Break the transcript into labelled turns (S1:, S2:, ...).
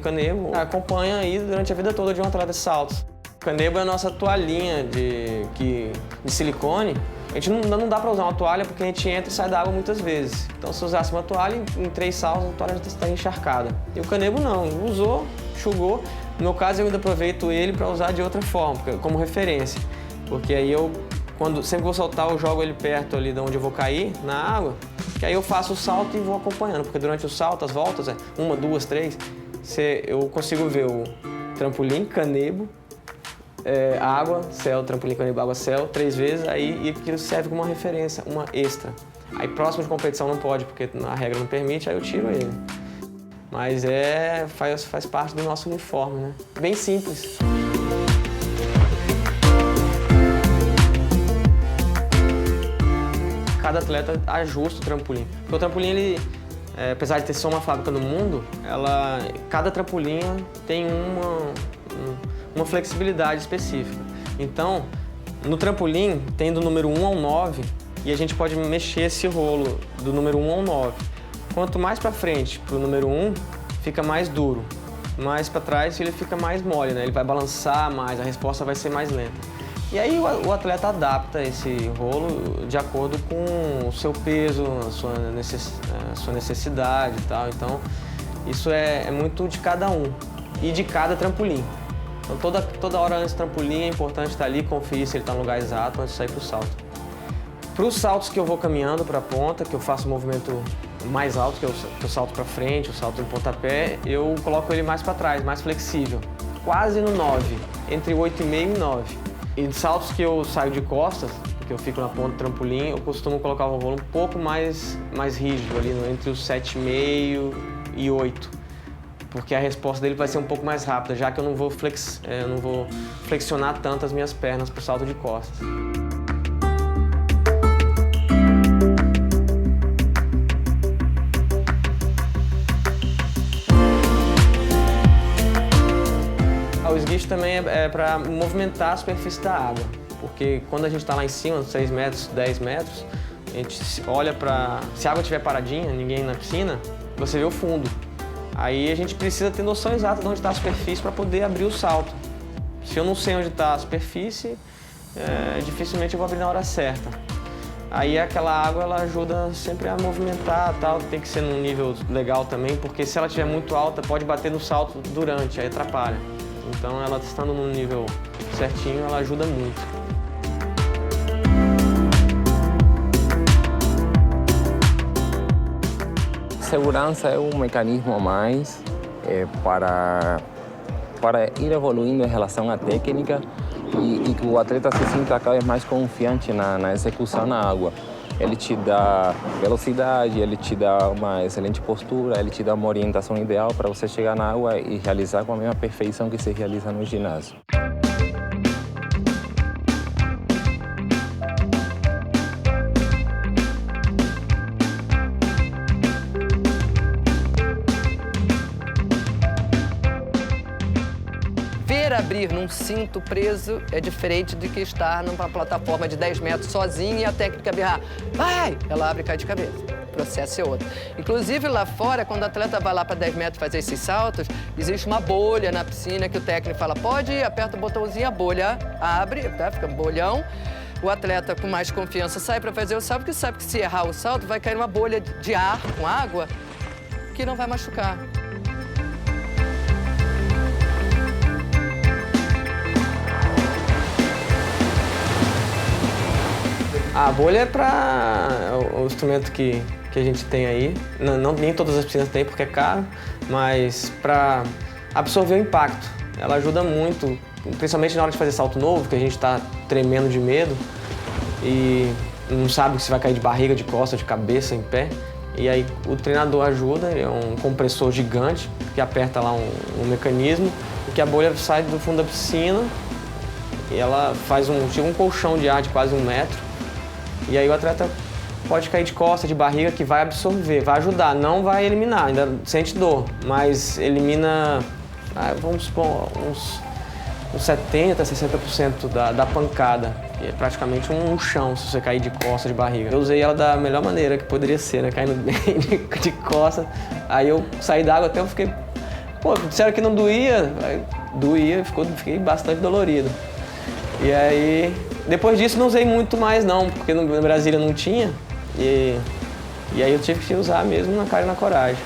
S1: Canebo acompanha aí durante a vida toda de um atleta de saltos. O Canebo é a nossa toalhinha de silicone. A gente não dá para usar uma toalha porque a gente entra e sai da água muitas vezes. Então, se usasse uma toalha, em 3 saltos, a toalha já está encharcada. E o Canebo não, usou, enxugou. No meu caso, eu ainda aproveito ele para usar de outra forma, como referência. Porque aí sempre que vou soltar, eu jogo ele perto ali de onde eu vou cair, na água, que aí eu faço o salto e vou acompanhando. Porque durante o salto, as voltas, 1, 2, 3, eu consigo ver o trampolim, Canebo, água, céu, trampolim, Canebo, água, céu, 3 vezes, e aquilo serve como uma referência, uma extra. Aí próximo de competição não pode, porque a regra não permite, aí eu tiro ele. Mas faz parte do nosso uniforme, né? Bem simples. Cada atleta ajusta o trampolim. Porque o trampolim, ele, apesar de ter só uma fábrica no mundo, cada trampolinha tem uma flexibilidade específica. Então, no trampolim tem do número 1 ao 9 e a gente pode mexer esse rolo do número 1 ao 9. Quanto mais para frente, para o número 1, fica mais duro. Mais para trás ele fica mais mole, né? Ele vai balançar mais, a resposta vai ser mais lenta. E aí o atleta adapta esse rolo de acordo com o seu peso, a sua necessidade e tal. Então, isso é muito de cada um e de cada trampolim. Então, toda hora antes do trampolim é importante estar ali, conferir se ele está no lugar exato antes de sair para o salto. Para os saltos que eu vou caminhando para a ponta, que eu faço o movimento mais alto, que eu salto para frente, o salto em pontapé, eu coloco ele mais para trás, mais flexível, quase no 9, entre 8,5 e 9. E de saltos que eu saio de costas, que eu fico na ponta do trampolim, eu costumo colocar o rolo um pouco mais rígido, ali entre os 7,5 e 8. Porque a resposta dele vai ser um pouco mais rápida, já que eu não vou flexionar tanto as minhas pernas para o salto de costas. O esguicho também é para movimentar a superfície da água, porque quando a gente está lá em cima, 6 metros, 10 metros, a gente olha para... Se a água estiver paradinha, ninguém na piscina, você vê o fundo. Aí a gente precisa ter noção exata de onde está a superfície para poder abrir o salto. Se eu não sei onde está a superfície, dificilmente eu vou abrir na hora certa. Aí aquela água ela ajuda sempre a movimentar, tal, tem que ser num nível legal também, porque se ela estiver muito alta, pode bater no salto durante, aí atrapalha. Então, ela estando num nível certinho, ela ajuda muito.
S2: Segurança é um mecanismo a mais para ir evoluindo em relação à técnica e que o atleta se sinta cada vez mais confiante na execução na água. Ele te dá velocidade, ele te dá uma excelente postura, ele te dá uma orientação ideal para você chegar na água e realizar com a mesma perfeição que se realiza no ginásio.
S3: Abrir num cinto preso é diferente de que estar numa plataforma de 10 metros sozinha e a técnica berrar, vai! Ela abre e cai de cabeça. O processo é outro. Inclusive lá fora, quando o atleta vai lá para 10 metros fazer esses saltos, existe uma bolha na piscina que o técnico fala, pode ir, aperta o botãozinho, a bolha abre, tá? Fica um bolhão. O atleta com mais confiança sai para fazer o salto, porque sabe que se errar o salto vai cair uma bolha de ar com água que não vai machucar.
S1: A bolha é para o instrumento que a gente tem aí. Nem todas as piscinas têm porque é caro, mas para absorver o impacto. Ela ajuda muito, principalmente na hora de fazer salto novo, que a gente está tremendo de medo e não sabe se vai cair de barriga, de costas, de cabeça, em pé. E aí o treinador ajuda, ele é um compressor gigante que aperta lá um mecanismo e que a bolha sai do fundo da piscina e ela faz tipo um colchão de ar de quase 1 metro. E aí o atleta pode cair de costas, de barriga, que vai absorver, vai ajudar, não vai eliminar, ainda sente dor, mas elimina, vamos supor, uns 70%, 60% da pancada. E é praticamente um chão se você cair de costas, de barriga. Eu usei ela da melhor maneira que poderia ser, né? Caindo bem de costas. Aí eu saí da água, até eu fiquei Pô, disseram que não doía, aí doía, fiquei bastante dolorido. E aí, depois disso não usei muito mais não, porque no Brasília não tinha, e aí eu tive que usar mesmo na cara e na coragem.